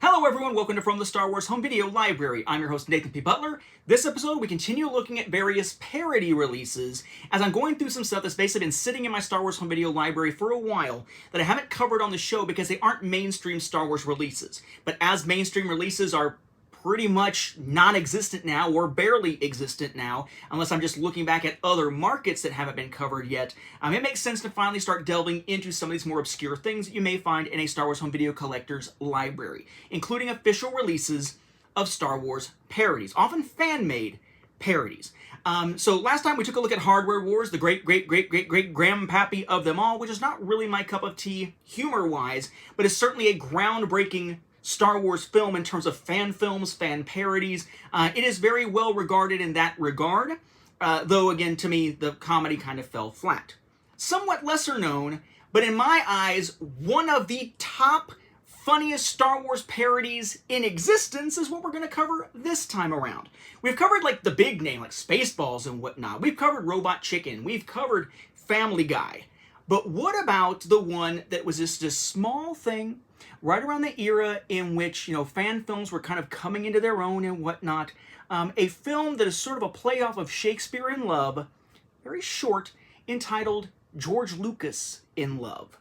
Hello everyone, welcome to From the Star Wars Home Video Library. I'm your host Nathan P. Butler. This episode we continue looking at various parody releases as I'm going through some stuff that's basically been sitting in my Star Wars Home Video Library for a while that I haven't covered on the show because they aren't mainstream Star Wars releases. But as mainstream releases are pretty much non-existent now, or barely existent now, unless I'm just looking back at other markets that haven't been covered yet, it makes sense to finally start delving into some of these more obscure things that you may find in a Star Wars Home Video collector's library, including official releases of Star Wars parodies, often fan-made parodies. So last time we took a look at Hardware Wars, the great grandpappy of them all, which is not really my cup of tea humor-wise, but is certainly a groundbreaking Star Wars film in terms of fan films, fan parodies. It is very well regarded in that regard, though again, to me, the comedy kind of fell flat. Somewhat lesser known, but in my eyes, one of the top funniest Star Wars parodies in existence is what we're going to cover this time around. We've covered like the big name, like Spaceballs and whatnot. We've covered Robot Chicken. We've covered Family Guy. But what about the one that was just a small thing right around the era in which, fan films were kind of coming into their own and whatnot? A film that is sort of a playoff of Shakespeare in Love, very short, entitled George Lucas in Love.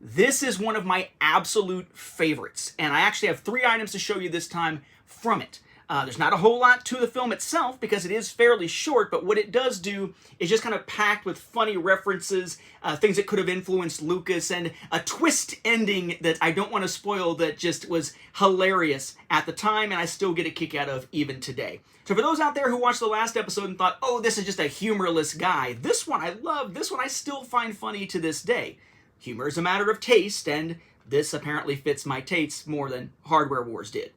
This is one of my absolute favorites, and I actually have 3 items to show you this time from it. There's not a whole lot to the film itself because it is fairly short, but what it does do is just kind of packed with funny references, things that could have influenced Lucas, and a twist ending that I don't want to spoil that just was hilarious at the time and I still get a kick out of even today. So for those out there who watched the last episode and thought, oh, this is just a humorless guy, this one I love, this one I still find funny to this day. Humor is a matter of taste, and this apparently fits my tastes more than Hardware Wars did.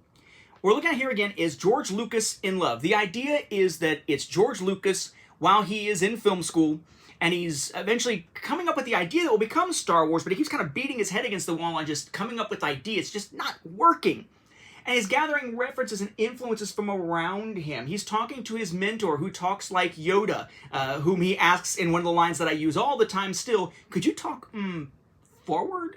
What we're looking at here again is George Lucas in Love. The idea is that it's George Lucas while he is in film school, and he's eventually coming up with the idea that will become Star Wars, but he keeps kind of beating his head against the wall and just coming up with ideas, just not working. And he's gathering references and influences from around him. He's talking to his mentor, who talks like Yoda, whom he asks in one of the lines that I use all the time still, could you talk, forward?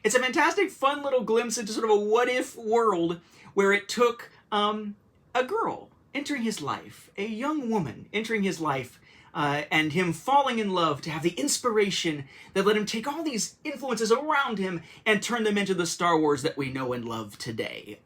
It's a fantastic, fun little glimpse into sort of a what-if world where it took a girl entering his life, a young woman entering his life, and him falling in love to have the inspiration that let him take all these influences around him and turn them into the Star Wars that we know and love today.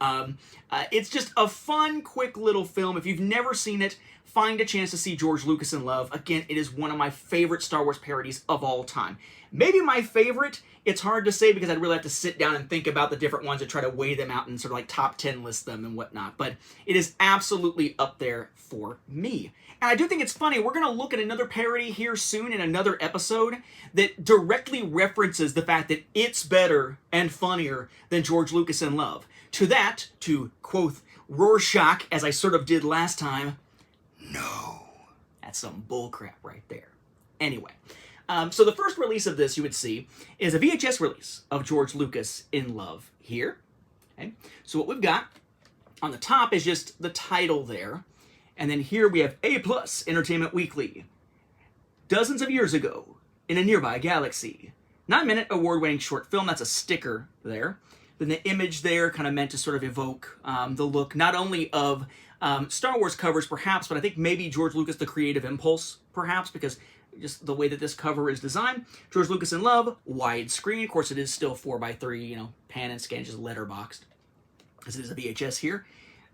It's just a fun, quick little film. If you've never seen it, find a chance to see George Lucas in Love. Again, it is one of my favorite Star Wars parodies of all time. Maybe my favorite. It's hard to say because I'd really have to sit down and think about the different ones and try to weigh them out and sort of like top 10 list them and whatnot. But it is absolutely up there for me. And I do think it's funny. We're going to look at another parody here soon in another episode that directly references the fact that it's better and funnier than George Lucas in Love. To that, to quote Rorschach, as I sort of did last time, no. That's some bullcrap right there. Anyway. So the first release of this you would see is a VHS release of George Lucas in Love here. Okay? So what we've got on the top is just the title there. And then here we have A+ Entertainment Weekly. Dozens of years ago in a nearby galaxy. 9-minute award-winning short film. That's a sticker there. Then the image there kind of meant to sort of evoke the look not only of Star Wars covers perhaps, but I think maybe George Lucas, the creative impulse perhaps, because just the way that this cover is designed. George Lucas in Love, widescreen. Of course, it is still 4:3, pan and scan, just letterboxed, as it is a VHS here.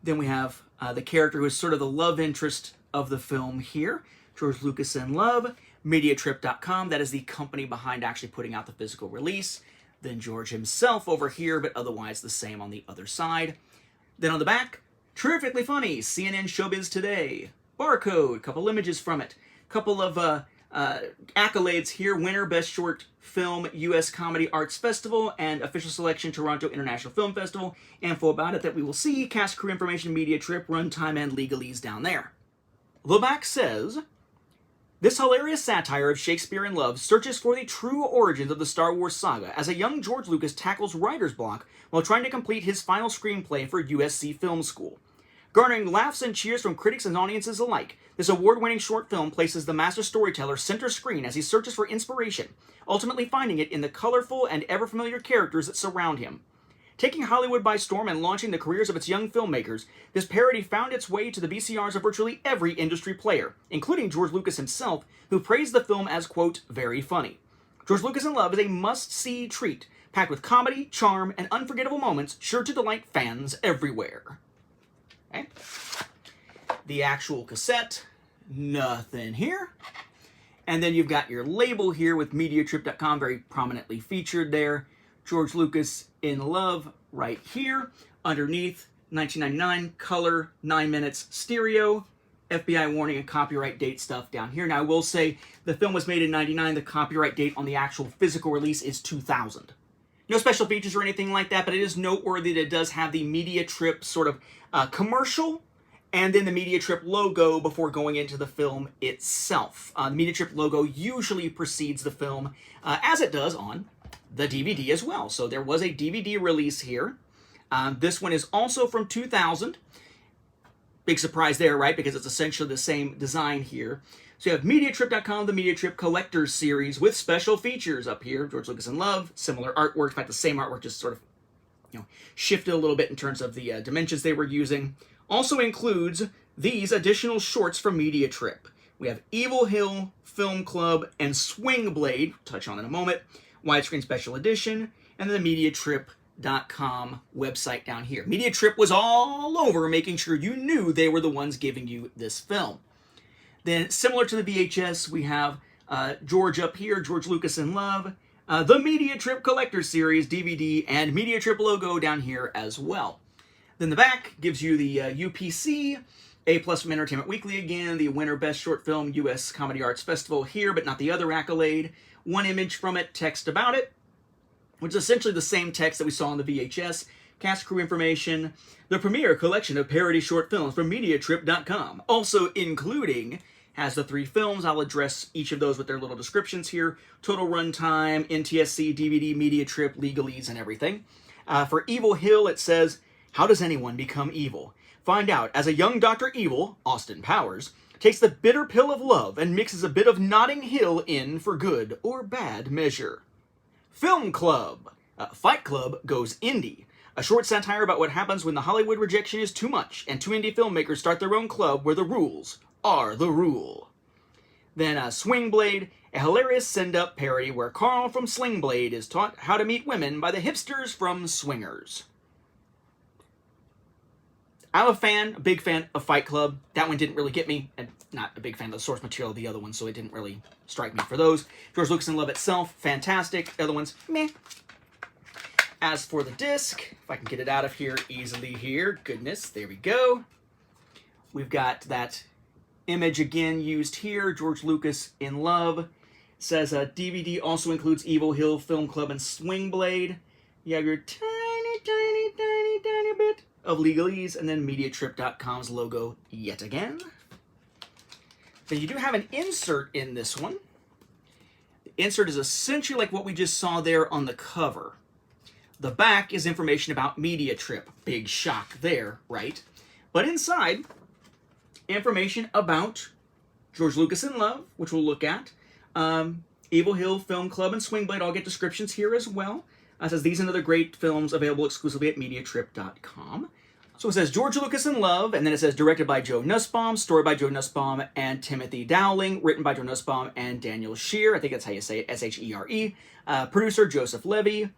Then we have the character who is sort of the love interest of the film here. George Lucas in Love, Mediatrip.com. That is the company behind actually putting out the physical release. Then George himself over here, but otherwise the same on the other side. Then on the back, terrifically funny, CNN Showbiz Today. Barcode, couple images from it. Couple of accolades here: winner, Best Short Film, U.S. Comedy Arts Festival, and official selection, Toronto International Film Festival. Info about it that we will see, cast, crew information, media trip, runtime, and legalese down there. The back says, this hilarious satire of Shakespeare in Love searches for the true origins of the Star Wars saga as a young George Lucas tackles writer's block while trying to complete his final screenplay for USC Film School. Garnering laughs and cheers from critics and audiences alike, this award-winning short film places the master storyteller center screen as he searches for inspiration, ultimately finding it in the colorful and ever-familiar characters that surround him. Taking Hollywood by storm and launching the careers of its young filmmakers, this parody found its way to the VCRs of virtually every industry player, including George Lucas himself, who praised the film as, quote, very funny. George Lucas in Love is a must-see treat, packed with comedy, charm, and unforgettable moments sure to delight fans everywhere. Okay. The actual cassette, nothing here. And then you've got your label here with MediaTrip.com very prominently featured there. George Lucas in Love right here. Underneath, 1999, color, 9 minutes, stereo, FBI warning and copyright date stuff down here. Now, I will say the film was made in 99. The copyright date on the actual physical release is 2000. No special features or anything like that, but it is noteworthy that it does have the MediaTrip sort of commercial and then the MediaTrip logo before going into the film itself. The MediaTrip logo usually precedes the film, as it does on the DVD as well. So there was a DVD release here. This one is also from 2000. Big surprise there, right? Because it's essentially the same design here. So you have MediaTrip.com, the MediaTrip Collectors Series with special features up here. George Lucas in Love, similar artwork. In fact, the same artwork just sort of, shifted a little bit in terms of the dimensions they were using. Also includes these additional shorts from MediaTrip. We have Evil Hill, Film Club, and Swing Blade, touch on in a moment, widescreen special edition, and then the MediaTrip.com website down here. MediaTrip was all over making sure you knew they were the ones giving you this film. Then, similar to the VHS, we have George up here, George Lucas in Love, the MediaTrip Collector Series DVD, and MediaTrip logo down here as well. Then the back gives you the UPC, A+ from Entertainment Weekly again, the winner Best Short Film U.S. Comedy Arts Festival here, but not the other accolade. One image from it, text about it, which is essentially the same text that we saw in the VHS. Cast crew information, the premiere collection of parody short films from MediaTrip.com. Also including, has the 3 films. I'll address each of those with their little descriptions here. Total runtime, NTSC, DVD, MediaTrip, legalese, and everything. For Evil Hill, it says, how does anyone become evil? Find out as a young Dr. Evil, Austin Powers, takes the bitter pill of love and mixes a bit of Notting Hill in for good or bad measure. Film Club. Fight Club goes indie. A short satire about what happens when the Hollywood rejection is too much and 2 indie filmmakers start their own club where the rules are the rule. Then Swing Blade, a hilarious send-up parody where Carl from Sling Blade is taught how to meet women by the hipsters from Swingers. I'm a big fan of Fight Club. That one didn't really get me, and not a big fan of the source material of the other one, so it didn't really strike me for those. George Lucas in Love itself, fantastic. The other ones, meh. As for the disc, if I can get it out of here easily here, goodness, there we go. We've got that image again used here, George Lucas in Love. It says DVD also includes Evil Hill, Film Club, and Swing Blade. You have your tiny bit of legalese, and then MediaTrip.com's logo yet again. Then you do have an insert in this one. The insert is essentially like what we just saw there on the cover. The back is information about MediaTrip. Big shock there, right? But inside, information about George Lucas in Love, which we'll look at. Evil Hill, Film Club, and Swing Blade all get descriptions here as well. It says these and other great films available exclusively at MediaTrip.com. So it says George Lucas in Love, and then it says directed by Joe Nussbaum, story by Joe Nussbaum and Timothy Dowling, written by Joe Nussbaum and Daniel Scheer. I think that's how you say it, S-H-E-R-E. Producer Joseph Levy.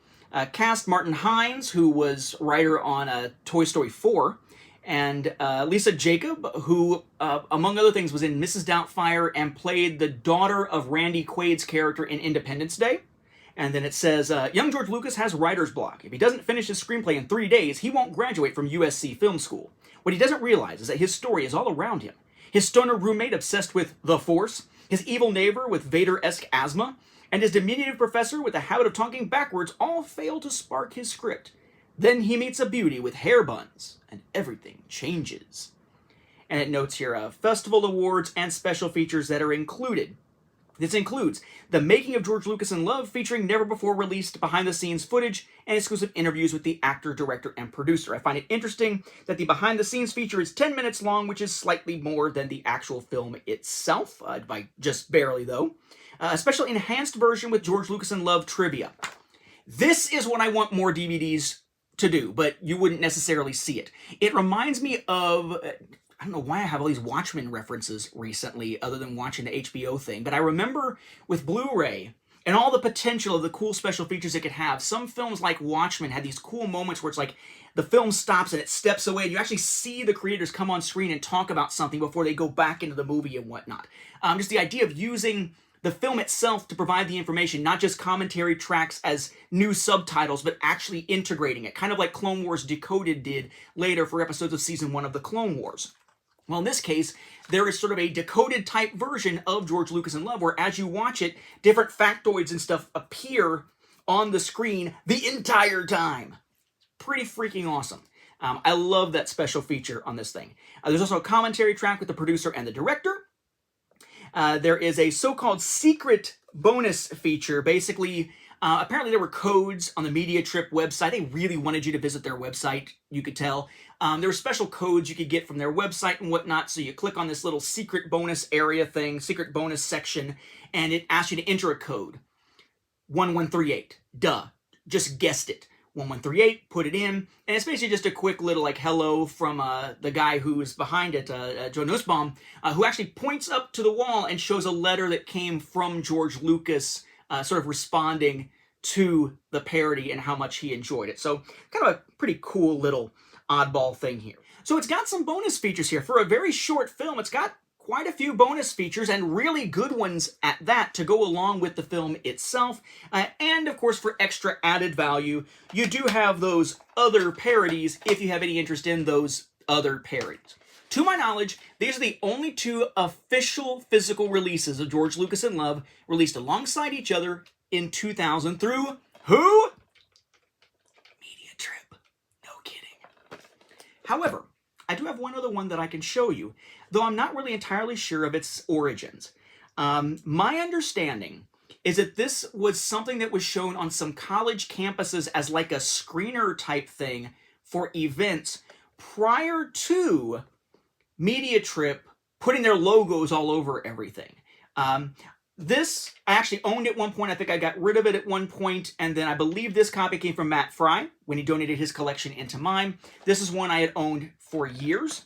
Cast Martin Hines, who was writer on Toy Story 4. And Lisa Jacob, who, among other things, was in Mrs. Doubtfire and played the daughter of Randy Quaid's character in Independence Day. And then it says, young George Lucas has writer's block. If he doesn't finish his screenplay in 3 days, he won't graduate from USC Film School. What he doesn't realize is that his story is all around him. His stoner roommate obsessed with the Force, his evil neighbor with Vader-esque asthma, and his diminutive professor with a habit of talking backwards all fail to spark his script. Then he meets a beauty with hair buns, and everything changes. And it notes here festival awards and special features that are included. This includes the making of George Lucas in Love, featuring never-before-released behind-the-scenes footage and exclusive interviews with the actor, director, and producer. I find it interesting that the behind-the-scenes feature is 10 minutes long, which is slightly more than the actual film itself, by just barely, though. A special enhanced version with George Lucas in Love trivia. This is what I want more DVDs to do, but you wouldn't necessarily see it. It reminds me of, I don't know why I have all these Watchmen references recently, other than watching the HBO thing, but I remember with Blu-ray and all the potential of the cool special features it could have, some films like Watchmen had these cool moments where it's like the film stops and it steps away, and you actually see the creators come on screen and talk about something before they go back into the movie and whatnot. Just the idea of using the film itself to provide the information, not just commentary tracks as new subtitles, but actually integrating it, kind of like Clone Wars Decoded did later for episodes of Season 1 of the Clone Wars. Well, in this case, there is sort of a decoded type version of George Lucas in Love, where as you watch it, different factoids and stuff appear on the screen the entire time. Pretty freaking awesome. I love that special feature on this thing. There's also a commentary track with the producer and the director. There is a so-called secret bonus feature. Basically, apparently there were codes on the Media Trip website. They really wanted you to visit their website, you could tell. There were special codes you could get from their website and whatnot, so you click on this little secret bonus area thing, secret bonus section, and it asks you to enter a code. 1138. Duh. Just guessed it. 1138, put it in, and it's basically just a quick little like hello from the guy who's behind it, Joe Nussbaum, who actually points up to the wall and shows a letter that came from George Lucas, sort of responding to the parody and how much he enjoyed it. So kind of a pretty cool little oddball thing here. So it's got some bonus features here. For a very short film, it's got quite a few bonus features, and really good ones at that, to go along with the film itself. And of course, for extra added value, you do have those other parodies if you have any interest in those other parodies. To my knowledge, these are the only two official physical releases of George Lucas in Love released alongside each other in 2000 through who? Media Trip. No kidding. However, I do have one other one that I can show you, though I'm not really entirely sure of its origins. My understanding is that this was something that was shown on some college campuses as like a screener type thing for events prior to Media Trip putting their logos all over everything. This, I actually owned at one point. I think I got rid of it at one point, and then I believe this copy came from Matt Fry when he donated his collection into mine. This is one I had owned for years.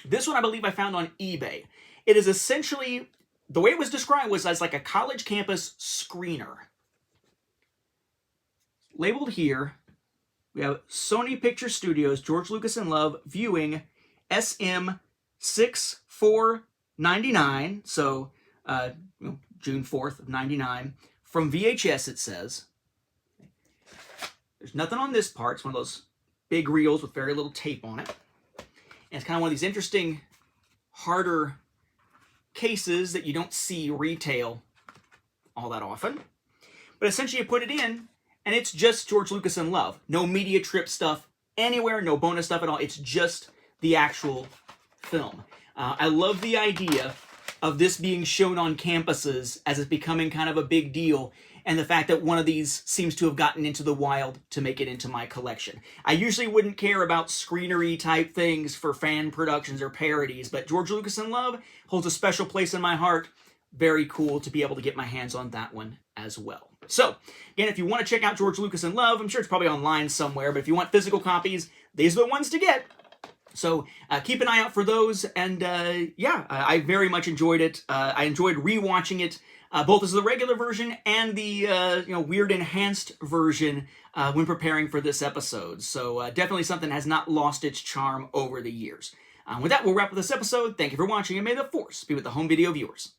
This one I believe I found on eBay. It is essentially, the way it was described was as like a college campus screener. Labeled here, we have Sony Picture Studios, George Lucas in Love, viewing SM6499, so June 4th of 99, from VHS it says. There's nothing on this part. It's one of those big reels with very little tape on it. And it's kind of one of these interesting, harder cases that you don't see retail all that often. But essentially you put it in, and it's just George Lucas in Love. No Media Trip stuff anywhere, no bonus stuff at all. It's just the actual film. I love the idea of this being shown on campuses as it's becoming kind of a big deal, and the fact that one of these seems to have gotten into the wild to make it into my collection. I usually wouldn't care about screenery type things for fan productions or parodies, but George Lucas in Love holds a special place in my heart. Very cool to be able to get my hands on that one as well. So, again, if you want to check out George Lucas in Love, I'm sure it's probably online somewhere, but if you want physical copies, these are the ones to get. So keep an eye out for those, and yeah, I very much enjoyed it. I enjoyed rewatching it, both as the regular version and the weird enhanced version when preparing for this episode. So definitely something that has not lost its charm over the years. With that, we'll wrap up this episode. Thank you for watching, and may the Force be with the home video viewers.